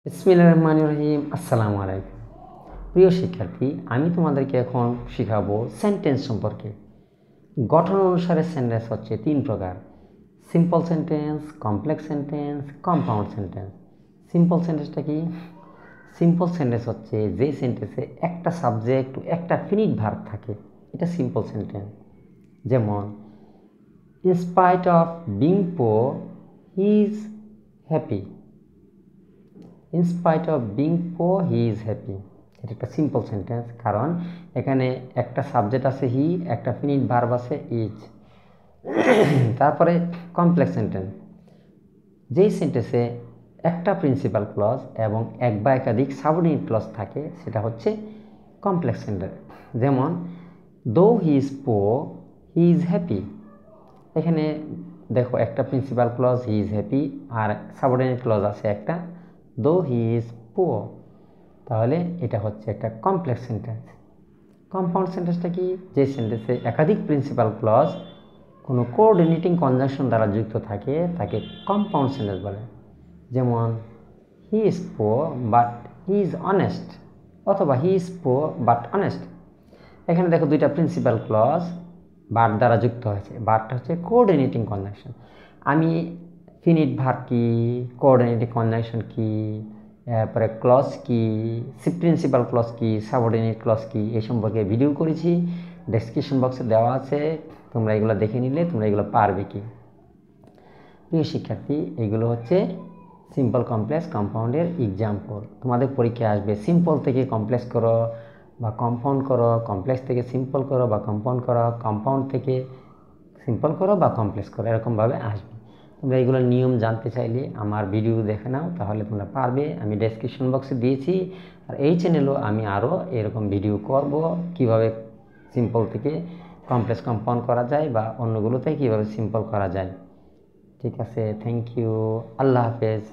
বিসমিল্লাহির রহমানির রহিম। আসসালামু আলাইকুম প্রিয় শিক্ষার্থী, আমি তোমাদেরকে এখন শেখাবো সেন্টেন্স সম্পর্কে। গঠন অনুসারে সেন্টেন্স হচ্ছে তিন প্রকার: simple sentence, complex sentence, compound sentence. Simple সেন্টেন্সটা কি? সিম্পল সেন্টেন্স হচ্ছে যে সেন্টেন্সে একটা সাবজেক্ট ও একটা ফিনিট ভার্ব থাকে, এটা সিম্পল সেন্টেন্স। যেমন, in spite of being poor he is happy. In spite of being poor he is happy, এটা একটা সিম্পল সেন্টেন্স, কারণ এখানে একটা সাবজেক্ট আছে হি, একটা ফিনিট ভার্ব আছে ইজ। তারপরে কমপ্লেক্স সেন্টেন্স, যেই সেন্টেন্সে একটা প্রিন্সিপাল ক্লজ এবং এক বা একাধিক সাবঅর্ডিনেট ক্লজ থাকে সেটা হচ্ছে কমপ্লেক্স সেন্টেন্স। যেমন, though he is poor he is happy. এখানে দেখো একটা principal clause he is happy আর সাবঅর্ডিনেট ক্লজ আছে একটা, দো হি ইজ পুয়ার। তাহলে এটা হচ্ছে একটা কমপ্লেক্স সেন্টেন্স। কম্পাউন্ড সেন্টেন্সটা কি? যে সেন্টেন্সে একাধিক প্রিন্সিপাল ক্লজ কোনো কোঅর্ডিনেটিং কনজাংশন দ্বারা যুক্ত থাকে তাকে কম্পাউন্ড সেন্টেন্স বলে। যেমন, he is poor but he is honest, অথবা he is poor but honest. এখানে দেখো দুইটা প্রিন্সিপাল ক্লজ বাট দ্বারা যুক্ত হয়েছে। বাটটা হচ্ছে কোঅর্ডিনেটিং কনজাংশন। আমি ফিনিট ভার্ব কি, কোঅর্ডিনেটিং কনজাংশন কি, তারপরে ক্লজ কি, প্রিন্সিপাল ক্লজ কি, সাবঅর্ডিনেট ক্লজ কি, এই সম্পর্কে ভিডিও করেছি, ডেসক্রিপশন বক্সে দেওয়া আছে, তোমরা এগুলো দেখে নিলে তোমরা এগুলো পারবে কি। প্রিয় শিক্ষার্থী, এগুলো হচ্ছে সিম্পল, কমপ্লেক্স, কম্পাউন্ডের এক্সাম্পল। তোমাদের পরীক্ষায় আসবে সিম্পল থেকে কমপ্লেক্স করো বা কম্পাউন্ড করো, কমপ্লেক্স থেকে সিম্পল করো বা কম্পাউন্ড করো, কম্পাউন্ড থেকে সিম্পল করো বা কমপ্লেক্স করো, এরকমভাবে আসবে। তোমরা এগুলোর নিয়ম জানতে চাইলে আমার ভিডিও দেখে নাও, তাহলে তোমরা পারবে। আমি ডেসক্রিপশন বক্সে দিয়েছি, আর এই চ্যানেলেও আমি আরও এরকম ভিডিও করব, কিভাবে সিম্পল থেকে কমপ্লেক্স কম্পাউন্ড করা যায় বা অন্যগুলোতে কীভাবে সিম্পল করা যায়। ঠিক আছে, থ্যাংক ইউ, আল্লাহ হাফেজ।